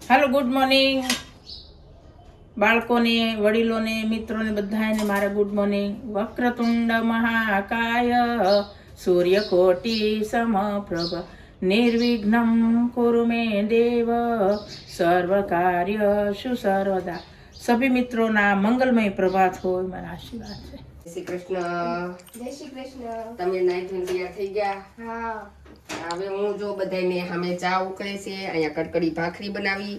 Hello, good morning બાળકોને, વડીલોને, મિત્રોને બધાને મારા ગુડ મોર્નિંગ. વક્રતુંડ મહાકાય સૂર્યકોટી સમપ્રભ નિર્વિઘ્નમ કુરુ મે દેવ સર્વકાર્યશુ સર્વદા. સભી મિત્રોના મંગલમય પ્રભાત હોય, મારા આશીર્વાદ છે. જય શ્રી કૃષ્ણ. જય શ્રી કૃષ્ણ. તમે નાઈ ધોઈને તૈયાર થઈ ગયા? હા. હવે હું જો બધાને સામે ચા ઉકળે છે, અહીંયા કડકડી ભાખરી બનાવી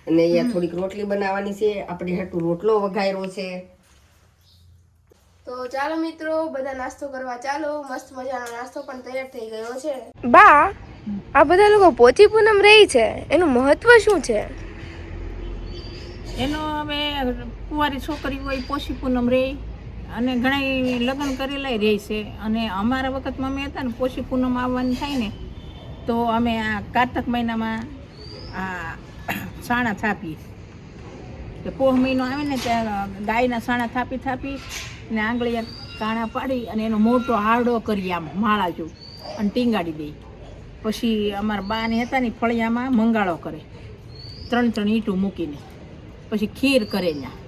અને અહીંયા થોડીક રોટલી બનાવવાની છે. આપણે હાટુ રોટલો વઘાર્યો છે. તો ચાલો મિત્રો, બધા નાસ્તો કરવા ચાલો. મસ્ત મજાનો નાસ્તો પણ તૈયાર થઈ ગયો છે. બા, આ બધા લોકો પોચી પૂનમ રહી છે, એનું મહત્વ શું છે? એનો હવે કુંવારી છોકરી હોય પોષી પૂનમ રહે, અને ઘણા લગ્ન કરેલા રહે છે. અને અમારા વખતમાં અમે હતા ને, પોષી પૂનમ આવવાની થાય ને તો અમે આ કારતક મહિનામાં આ સાણા થાપીએ. કે પોહ મહિનો આવે ને ત્યાં ગાયના સાણા થાપી ને આંગળીયા કાણા પાડી અને એનો મોટો હારડો કરી આમ માળા જેવું અને ટીંગાડી દઈએ. પછી અમારા બાને હતા ને ફળિયામાં મંગાળો કરે, 3 ઈંટું મૂકીને. પછી ખીર કરે ત્યાં,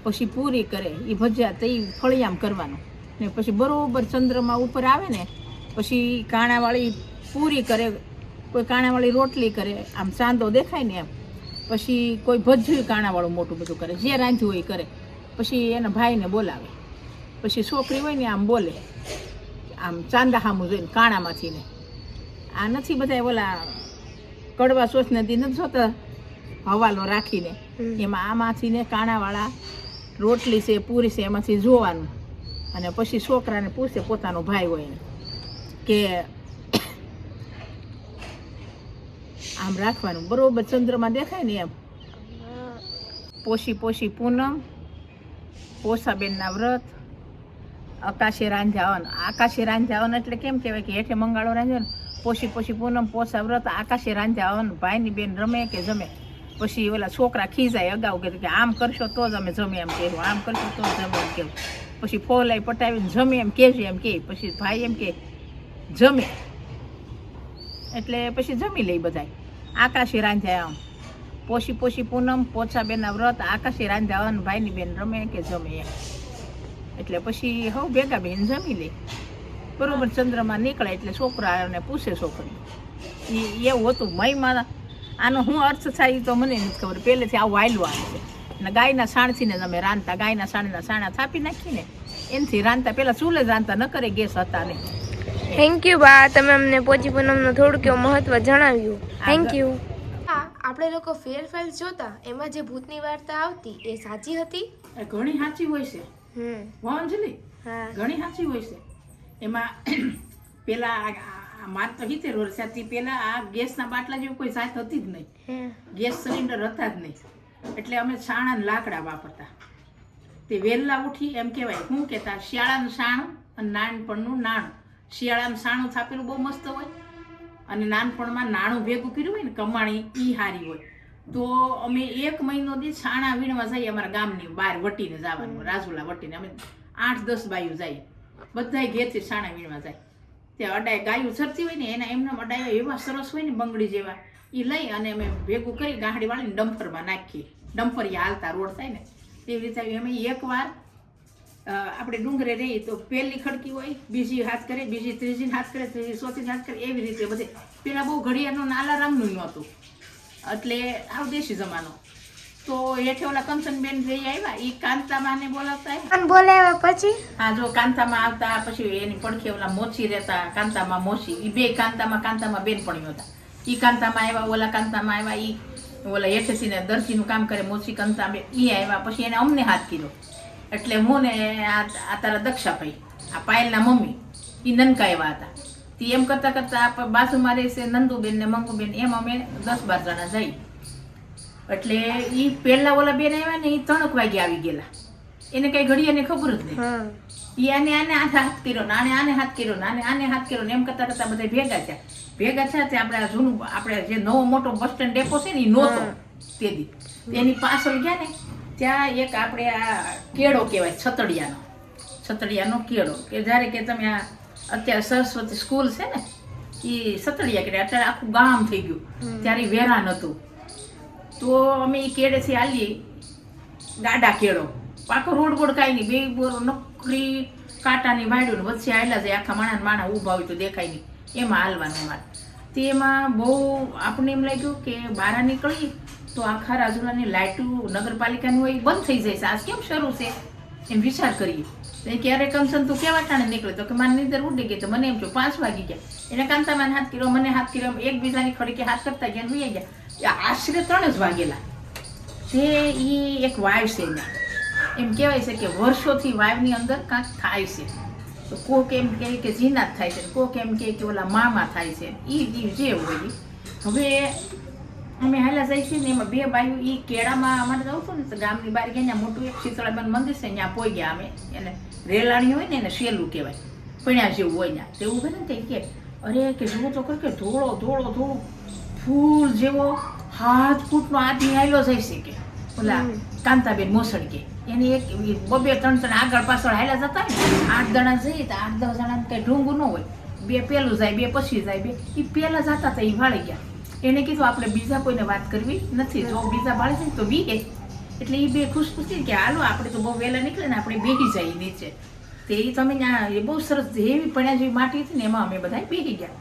પછી પૂરી કરે, એ ભજીયા તો એ ફળિયામ કરવાનું. ને પછી બરાબર ચંદ્રમાં ઉપર આવે ને પછી કાણાવાળી પૂરી કરે, કોઈ કાણાવાળી રોટલી કરે, આમ ચાંદો દેખાય ને એમ. પછી કોઈ ભજીયું કાણાવાળું મોટું બધું કરે, જે રાંધ્યું હોય એ કરે. પછી એના ભાઈને બોલાવે, પછી છોકરી હોય ને આમ બોલે, આમ ચાંદા સામું જોઈને કાણામાંથી ને. આ નથી બધા ઓલા કડવા સોચને દી નથી જોતા હવાલો રાખીને, એમાં આમાંથી ને કાણાવાળા રોટલી છે, પૂરી છે, એમાંથી જોવાનું. અને પછી છોકરાને પૂછે, પોતાનો ભાઈ હોય ને, કે આમ રાખવાનું બરોબર ચંદ્રમાં દેખાય ને એમ. પોષી પૂનમ, પોષાબેનના વ્રત, આકાશે રાંધાવન. આકાશે રાંધાવન એટલે કેમ કહેવાય કે હેઠે મંગાળો રાંધ્યો ને. પોષી પૂનમ, પોષા વ્રત, આકાશે રાંધાવન. ભાઈની બેન રમે કે જમે. પછી ઓલા છોકરા ખીજાય અગાઉ કીધું કે આમ કરશો તો જ અમે જમે એમ કહેવું, આમ કરશો તો જ જમે એમ કહેવું. પછી ફોલાઈ પટાવીને જમે એમ કહેજો એમ કહે. પછી ભાઈ એમ કે જમે, એટલે પછી જમી લે બધાય. આકાશી રાંધ્યા આમ. પોષી પૂનમ, પોછા બેનના વ્રત, આકાશી રાંધ્યા ભાઈની બેન રમે કે જમે એમ. એટલે પછી હવ ભેગા બેન જમી લે. બરોબર ચંદ્રમાં નીકળે એટલે છોકરાને પૂછે છોકરી. એવું હતું મહીમાં. આનો શું અર્થ થાય તો મને નથી ખબર, પહેલેથી આવું આયલું આવે છે. અને ગાયના સાણથી ને અમે રાંધતા, ગાયના સાણા થાપી નાખીને એનાથી રાંધતા. પહેલાં ચૂલે જ રાંધતા, ન કરે ગેસ હતા ને. થેન્ક યુ બા, તમે અમને પોચી પૂનમનું થોડુંક એવું મહત્વ જણાવ્યું. Thank you. આપણે લોકો ફેરફાર જોતા એમાં જે ભૂતની વાર્તા આવતી એ સાચી હતી? ઘણી સાચી હોય છે. અંજલિ, હા, ઘણી સાચી હોય છે. એમાં પેલા માર તો 70 વર્ષથી પેલા આ ગેસના બાટલા જેવું કોઈ જાત હતી જ નહીં. ગેસ સિલિન્ડર હતા જ નહીં. એટલે અમે છાણા લાકડા વાપરતા. તે વહેલા ઉઠી એમ કહેવાય, શું કહેતા, શિયાળાનું સાણું અને નાનપણનું નાણું. શિયાળાનું સાણું થાપેલું બહુ મસ્ત હોય, અને નાનપણમાં નાણું ભેગું કર્યું હોય ને કમાણી, એ સારી હોય. તો અમે 1 મહિનો દી છાણા વીણવા જઈએ. અમારા ગામની બહાર વટીને જવાનું, રાજુલા વટીને. અમે 8-10 બાયું જઈએ, બધાય ઘેરથી છાણા વીણવા જાય. ત્યાં અડાય ગાયું ચરતી હોય ને એના એમના અડાયો એવા સરસ હોય ને બંગડી જેવા, એ લઈ અને અમે ભેગું કરી ગાંહડી વાળીને ડમ્ફરમાં નાખીએ. ડમ્ફરિયા હાલતા રોડ થાય ને તેવી રીતે. અમે એકવાર આપણે ડુંગરે રહીએ તો પહેલી ખડકી હોય, બીજી હાથ કરે, બીજી ત્રીજી હાથ કરે, ત્રીજી ચોથી હાથ કરે, એવી રીતે બધે. પેલા બહુ ઘડિયાળનું આલારામનું નહોતું, એટલે આવ દેશી જમાનો. તો હેઠે ઓલા કંચનબેન રહી આવ્યા, એ કાંતામાને બોલાવતા. બોલાવ્યા પછી? હા, જો કાંતામાં આવતા. પછી એની પડખે ઓલા મોચી રહેતા, કાંતામાં મોચી. એ બે કાંતામાં બેનપણીઓ હતા. એ કાંતામાં આવ્યા, ઓલા કાંતામાં આવ્યા. એ ઓલા હેઠેસીને દરજીનું કામ કરે, મોચી કાંતાબેન એ આવ્યા. પછી એને અમને હાથ કીધો. એટલે હું ને આ તારા દક્ષાભાઈ, આ પાયલના મમ્મી, એ નનકા એવા હતા. તે એમ કરતા બાજુમાં રહેશે નંદુબેન ને મંગુબેન, એમ અમે 10-12 જણા જઈએ. એટલે એ પહેલા ઓલા બેન આવ્યા ને, એ 3 વાગે આવી ગયેલા. એને કઈ ઘડિયાને ખબર જ નહીં. એ આને હાથ કર્યો ને, આને હાથ કર્યો ને, આને હાથ કર્યો ને, એમ કરતા બધા ભેગા થયા. તે આપણે જૂનું, આપણે જે નવો મોટો બસ સ્ટેન્ડ ડેપો છે ને, એ નહોતો તેથી. એની પાછળ ગયા ને ત્યાં એક આપણે આ કેળો કહેવાય, છતડિયાનો કેળો. કે જ્યારે કે તમે આ અત્યારે સરસ્વતી સ્કૂલ છે ને, એ સતડિયા કર્યા. અત્યારે આખું ગામ થઈ ગયું. ત્યારે વેરાન હતું. તો અમે એ કેળેથી હાલીએ ગાડા કેળો પાકો રોડ બોડ કાંઈ નહીં, બે બોર નકરી કાંટાની વાડ્યું ને વચ્ચે હાલ્યા જાય, આખા માણા ઊભા હોય તો દેખાય નહીં, એમાં હાલવાનું અમારે. તેમાં બહુ આપણને એમ લાગ્યું કે બહાર નીકળી તો આખા રાજુલાની લાઇટો નગરપાલિકાની હોય એ બંધ થઈ જાય છે, આજ કેમ શરૂ છે એમ વિચાર કરીએ. ક્યારે કંસન તું કેવા ટાણે નીકળે તો કે મારી નીંદર ઉડી ગઈ, તો મને એમ છો 5 વાગી ગયા, એને કાંતામાં હાથ કર્યો, મને હાથ કર્યો, એકબીજાની ખડી કે હાથ કરતા ગયા વહી ગયા. આશરે 3 જ વાગેલા. તે એ એક વાવ છે એના, એમ કહેવાય છે કે વર્ષોથી વાવની અંદર કાંઈક થાય છે. તો કોક એમ કહે કે જીનાત થાય છે, કોક એમ કહે કે ઓલા મામા થાય છે, એ જે હોય. હવે અમે હાલા જાય છે ને એમાં 2 બાયું એ કેળામાં અમારે જવું છું ને તો ગામની બહાર ગયા, ત્યાં મોટું એક શીતળાબેન મંદિર છે, ત્યાં પોઈ ગયા અમે. એને રેલાણી હોય ને એને શેલું કહેવાય, પણ્યા જેવું હોય ત્યાં. તેવું કરે ને તે કે અરે કે જુઓ તો કર કે ધોળો ધોળો ધોળો ફૂલ જેવો 7 ફૂટનો આદમી આવેલો જાય છે કે ઓલા કાંતાબેન મોસડ કે એની એક 2-3 આગળ પાછળ હાલ્યા જતા ને 8 જણા જઈએ તો 8-10 જણા કઈ ઢોંગું ન હોય, 2 પહેલું જાય 2 પછી જાય, 2 એ પહેલા જતા હતા એ વાળી ગયા. એને કીધું આપણે બીજા કોઈને વાત કરવી નથી, જો બીજા બાળી જાય તો બી એટલે એ 2 ખુશ ખુશી કે હાલો આપણે તો બહુ વહેલા નીકળે ને આપણે બેસી જાય નીચે. તે એ તમે ત્યાં એ બહુ સરસ જેવી પડ્યા જેવી માટી હતી ને એમાં અમે બધા બેસી ગયા.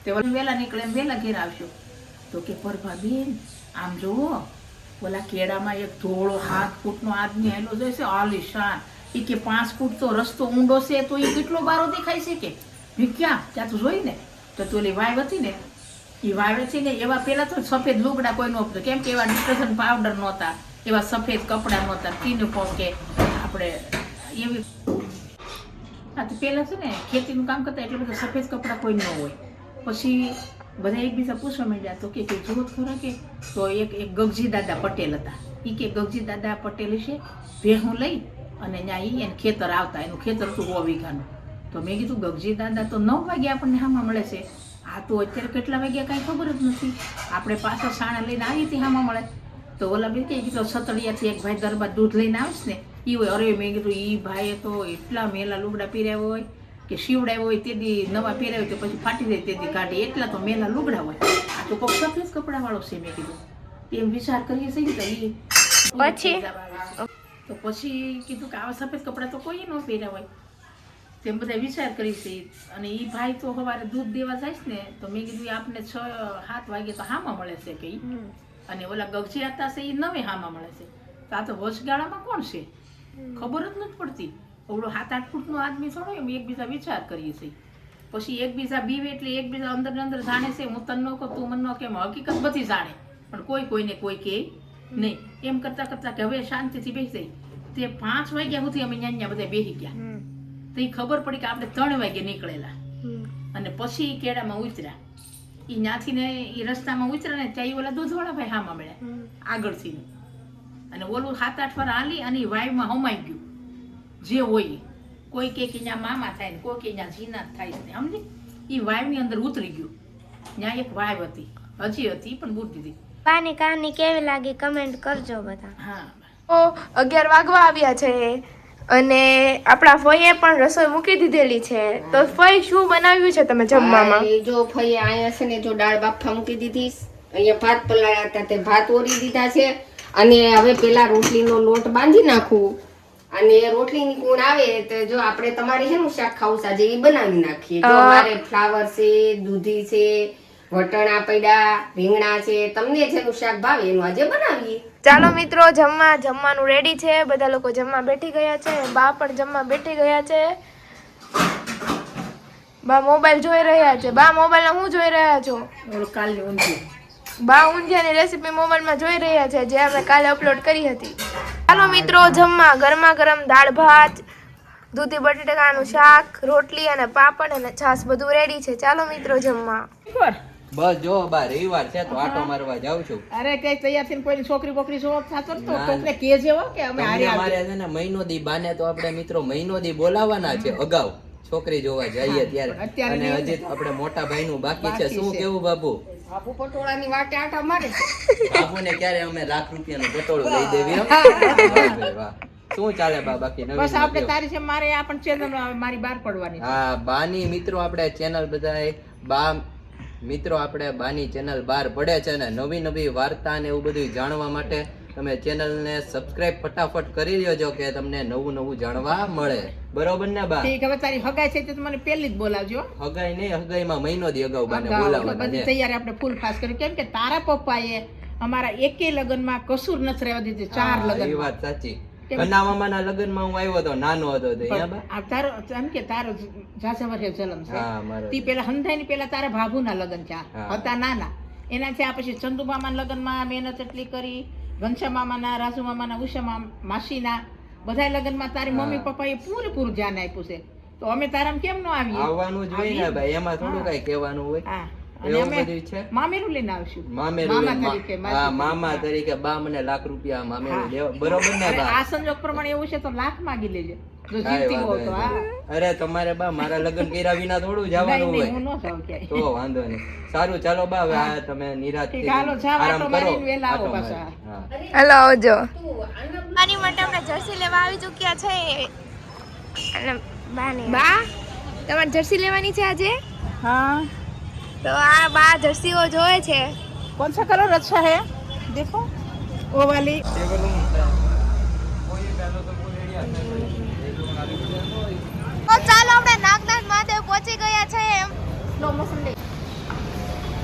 તે વહેલા નીકળે એમ વહેલા ઘેર આવશું તો કે પરભાબેન આમ જુઓ ઓલા કેળામાં એક ધોળો 7 ફૂટનો આદમી આવેલો જાય છે આલિશાન. એ કે 5 ફૂટ તો રસ્તો ઊંડો છે તો એ કેટલો બારો દેખાય છે કે મેં ક્યાં ત્યાં તો જોઈ ને તો ઓલી વાવ હતી ને એ વાવે છે ને એવા પેલા તો સફેદ લુગડા કોઈ નહોતું, કેમ કે એવા ડિસ્ટર્જન્ટ પાવડર નહોતા, એવા સફેદ કપડાં નહોતા, ટીનું કે આપણે એવી. હા તો પેલા છે ને ખેતીનું કામ કરતા એટલે બધા સફેદ કપડાં કોઈ ન હોય. પછી બધા એકબીજા પૂછવા માંડ્યા તો કે જોત ખરા કે તો એક ગગજી દાદા પટેલ હતા. એ કે ગગજી દાદા પટેલ છે ભેહું લઈ અને ત્યાં એને ખેતર આવતા, એનું ખેતર હતું 100 વીઘાનું. તો મેં કીધું ગગજી દાદા તો 9 વાગે આપણને હામાં મળે છે, આ તો અત્યારે કેટલા વાગ્યા કાંઈ ખબર જ નથી, આપણે પાછા સાણા લઈને આવી હતી હામાં મળે. તો ઓલા બે કે કીધું સતડિયાથી એક ભાઈ દરબાર દૂધ લઈને આવીશ ને એ હોય. અરે મેં કીધું એ ભાઈએ તો એટલા મેલા લુગડા પહેર્યા હોય કે શીવડાવ્યા હોય તેથી નવા પહેર્યા હોય તો પછી ફાટી જાય તેથી કાઢે, એટલા તો મેલા લુગડા હોય. આ તો કોઈ સફેદ કપડાવાળો છે મેં કીધું. એમ વિચાર કરીએ છીએ તો પછી તો પછી કીધું કે આવા સફેદ કપડાં તો કોઈ ન પહેર્યા હોય, તેમ બધા વિચાર કરી છે. અને એ ભાઈ તો સવારે દૂધ દેવા જાય ને તો મેં કીધું આપણે 6-7 વાગે તો હામાં મળે છે કે અને ઓલા ગગજી હતા છે એ 9 હામાં મળે છે. તો આ તો વચગાળામાં કોણ છે ખબર જ નથી પડતી. ઓલો 7-8 ફૂટનો આદમી થોડો એમ એકબીજા વિચાર કરીએ છીએ. પછી એકબીજા બીવે એટલે એકબીજા અંદર જાણે છે. હું તને ન કહું તું મને ન કેમ, હકીકત બધી જાણે પણ કોઈ કોઈને કોઈ કહે નહીં. એમ કરતા કરતા કે હવે શાંતિથી બેસી જાય. તે 5 વાગ્યા સુધી અમે ત્યાં બધા બેસી ગયા. તો એ ખબર પડી કે આપણે 3 વાગે નીકળેલા અને પછી કેળામાં ઉતર્યા. એ ત્યાંથી ને એ રસ્તામાં ઉતર્યા ને ત્યાં ઓલા દૂધવાળા ભાઈ હામાં મળ્યા આગળથી, અને ઓલું 7-8 વાર હાલી અને એ વાવમાં હમાઈ ગયું. જે હોય કોઈ કે ત્યાં મામા થાય ને કોઈ કે ત્યાં જીનાત થાય ને સમજી એ વાવની અંદર ઉતરી ગયું. ત્યાં એક વાવ હતી હજી હતી પણ બુદ્ધિ હતી. પાની કહાની કેવી લાગી કમેન્ટ કરજો બધા. હા તો 11 વાગવા આવ્યા છે અને આપણા ફઈએ પણ રસોઈ મૂકી દીધેલી છે. તો ફઈ શું બનાવ્યું છે તમે જમવામાં? જો ફઈએ અહીંયા છે ને જો દાળ બાફા મૂકી દીધી, અહીંયા ભાત પલાળ્યા હતા તે ભાત ઓરી દીધા છે. અને હવે પેલા રોટલીનો લોટ બાંધી નાખું અને રોટલીની કુણ આવે તો જો આપણે તમારે શેનું શાક ખાવું સાજે એ બનાવી નાખીએ. જો અમારે ફ્લાવર છે, દૂધી છે, વટણા પડ્યા, રીંગણા છે, તમને જેનું શાક ભાવે એનું આજે બનાવીએ. ચાલો મિત્રો જમવાનું રેડી છે, બધા લોકો જમવા બેઠી ગયા છે, બા પણ જમવા બેઠી ગયા છે. બા મોબાઈલ જોઈ રહ્યા છે. બા મોબાઈલમાં હું જોઈ રહ્યા છો? કાલની ઊંધિયું. બા ઊંધિયાની રેસીપી મોબાઈલમાં જોઈ રહ્યા છે જે અમે કાલે અપલોડ કરી હતી. ચાલો મિત્રો જમવા ગરમા ગરમ દાળ ભાત, દૂધી બટેટાનું શાક, રોટલી અને પાપડ અને છાશ બધું રેડી છે. ચાલો મિત્રો જમવા. બસ જો બા રવિવાર છે તો આટો મારવા જાઉં છું. અરે કઈ તૈયાર થઈને કોઈ છોકરી બોકરી જોવો થાતો તો કોકને કેજે હો કે અમે હારે તમને મારે છે ને મહિનો દી બાને તો આપણે મિત્રો મહિનો દી બોલાવવાના છે અગાઉ છોકરી જોવા જઈએ ત્યારે. અને હજી તો આપણે મોટા ભાઈ નું બાકી છે. શું કેવું બાબુ? બાપુ પટોળાની વાટે આટા મારે બાબુને ક્યારે અમે ₹1,00,000 નું પટોળું લઈ દેવી એમ? વાહ ભાઈ વાહ. શું ચાલે બા બાકી નવીન? બસ આપણે તારી છે મારે આ પણ ચેનલ મારી બહાર પડવાની. હા બાની મિત્રો આપણે ચેનલ બધા બા મિત્રો આપણે બાની ચેનલ બહાર પડે છે ને નવી નવી વાર્તા ને એવું બધું જાણવા માટે તમે ચેનલને સબસ્ક્રાઇબ ફટાફટ કરી લેજો કે તમને નવું નવું જાણવા મળે. બરોબર ને બા? ઠીક, હવે તારી હગાઈ છે તો મને પહેલી જ બોલાવજો. હગાઈ નહીં, હગાઈમાં મહિનો દી અગાઉ બાને અગાઉ બોલાવવાના બધી છે. તૈયારી આપણે ફૂલ ફાસ કરી, કેમ કે તારા પપ્પાએ અમારા એકે લગ્નમાં કસૂર નથી રહેવા દીધી. 4 હા, એ લગ્ન વાત સાચી. કના મામાના લગ્નમાં હું આવ્યો હતો, નાનો હતો તે. અહીંયા બા? આ તારો એમ કે તારો જાજા વર્ષે જન્મ છે. હા, મારો. તી પેલા હંધાઈની પેલા તારા ભાભુના લગ્ન થયા હા. હતા નાના. એના થયા પછી ચંદુ મામાના લગ્નમાં મહેનત એટલી કરી, ઘનશ્યામ મામાના, રાજુ મામાના, ઉષા માસીના બધા લગ્નમાં તારી હા. મમ્મી પપ્પાએ પૂરેપૂરું ધ્યાન આપ્યું છે. તો અમે તારામાં કેમ ન આવીએ? આવવાનું જ હોય ને ભાઈ, એમાં થોડું કઈ કહેવાનું હોય. હા, અને એવું અમે બધું છે. મામેરું લઈને આવશું. મામેરું મામા લઈને તરીકે, હા, મામા તરીકે બા મને ₹1,00,000 મામેરું હા. દેવા. બરોબર ને અને બા? આ સંજોગ પ્રમાણે એવું છે તો લાખ માંગી લેજે જો કાંઈ જીવતી હો વાંધો તો. નહીં. હા, અરે તમારે બા મારા લગ્ન કર્યા વિના થોડું નહીં, જવાનું નહીં, હોય. હું ન જાઉં ક્યાંય. તો વાંધો નહીં. સારું, ચાલો બા, હવે આ તમે નિરાંતથી ઠીક, હાલો, જાઓ, આરામ આટો કરો. મારીને વહેલા આવો આટો પાછા. મારી. હા. હલો આવજો. આની માટે આપણે જર્સી લેવા આવી ચૂક્યા છે અને બા તમારે જર્સી લેવાની છે આજે? हाँ, તો આ બા જર્સીઓ જોવે છે. कौन सा कलर अच्छा है देखो, वो वाली. તો ચાલો આપણે નાગનાથ મહાદેવ પહોંચી ગયા છે એમ.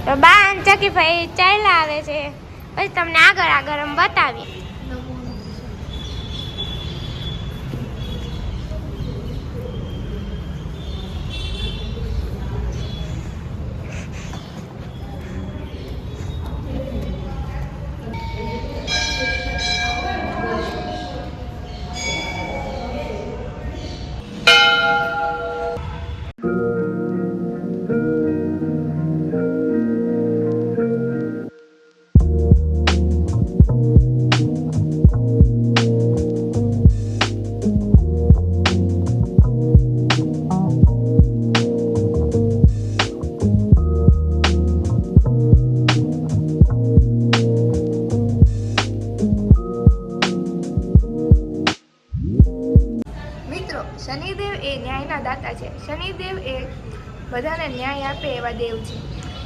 તો બા અંચકી ભાઈ ચાલ્યા આવે છે, પછી તમને આગળ આગળ અમે બતાવીએ. મિત્રો, શનિદેવ એ ન્યાયના દાતા છે. શનિદેવ એ બધાને ન્યાય આપે એવા દેવ છે.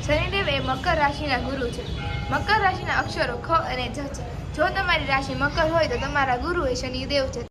શનિદેવ એ મકર રાશિના ગુરુ છે. મકર રાશિના અક્ષરો ખ અને જ છે. જો તમારી રાશિ મકર હોય તો તમારા ગુરુ એ શનિદેવ છે.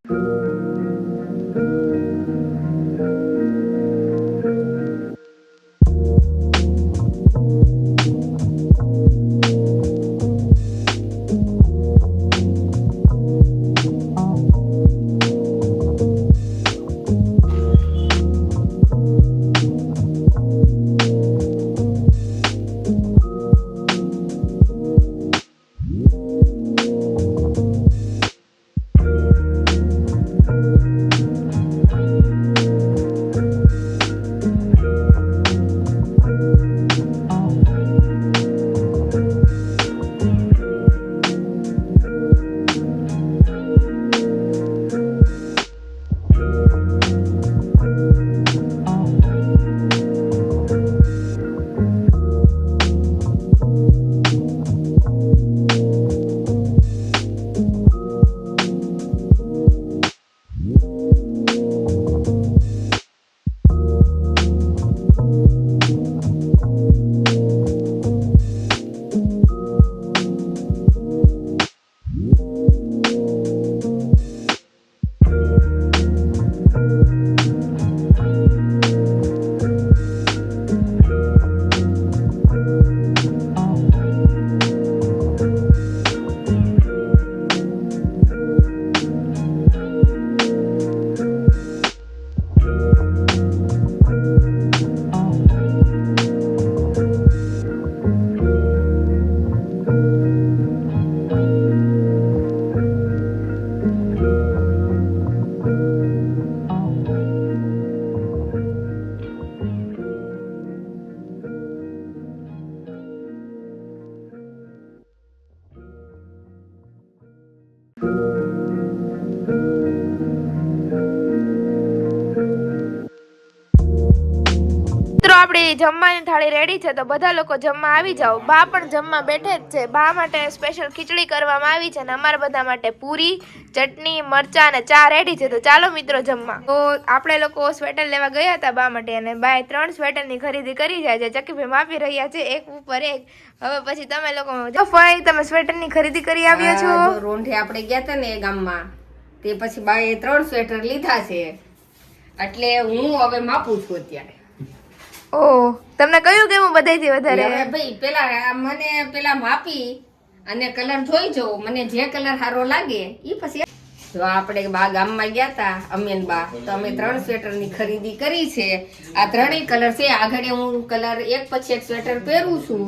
આપણી જમવાની થાળી રેડી છે, તો બધા લોકો જમવા આવી જાઓ. બા પણ જમવા બેઠે જ છે. બા માટે સ્પેશિયલ ખીચડી કરવામાં આવી છે અને અમારા બધા માટે પૂરી, ચટણી, મરચા અને ચા રેડી છે. તો ચાલો મિત્રો જમવા. તો આપણે લોકો સ્વેટર લેવા ગયા હતા બા માટે, અને બાએ 3 સ્વેટરની ખરીદી કરી જાય છે. ચકીભાઈ માપી રહ્યા છે એક ઉપર એક. હવે પછી તમે લોકો જો ફઈ તમે સ્વેટરની ખરીદી કરી આવ્યા છો. જો રોંઢે આપણે ગયા હતા ને એ ગામમાં, તે પછી બાએ 3 સ્વેટર લીધા છે, એટલે હું હવે માપું છું અત્યારે. ઓહ, તમને કયું ગમ્યું બધાયથી વધારે? હવે ભાઈ પેલા માપી અને કલર જોઈ જવું, મને જે કલર સારો લાગે ઈ પછી. જો આપણે બા ગામમાં ગયા હતા અમીન બા, તો અમે 3 સ્વેટરની ખરીદી કરી છે. આ 3 કલર છે. આગળ હું કલર એક પછી એક સ્વેટર પહેરું છું,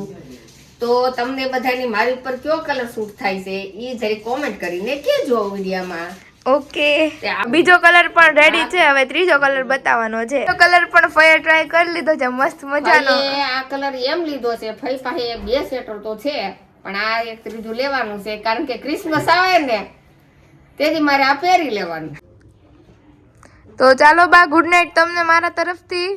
તો તમને બધાની મારી ઉપર કયો કલર સૂટ થાય છે ઈ જરી કોમેન્ટ કરીને કહેજો વિડીયોમાં. ઓકે, બીજો કલર પણ રેડી છે. હવે ત્રીજો કલર બતાવવાનો છે. બીજો કલર પણ ફાયર ટ્રાય કરી લીધો છે, મસ્ત મજાનો. આ કલર એમ લીધો છે, ફઈ પાસે 2 સ્વેટર તો છે, પણ આ એક ત્રીજું લેવાનું છે, કારણ કે ક્રિસમસ આવે ને તેથી મારે આ પહેરી લેવાનું. તો ચાલો બા, ગુડ નાઇટ તમને મારા તરફથી.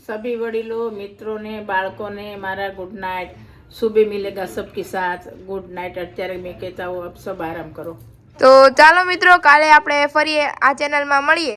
સભી વડીલો, મિત્રોને, બાળકોને મારા ગુડ નાઇટ. સુબહ મિલેગા સબકે સાથ. Good night. અત્યારે મેં કહેતા હું આપ સબ આરામ કરો. તો ચાલો મિત્રો, કાલે આપણે ફરી આ ચેનલમાં મળીએ.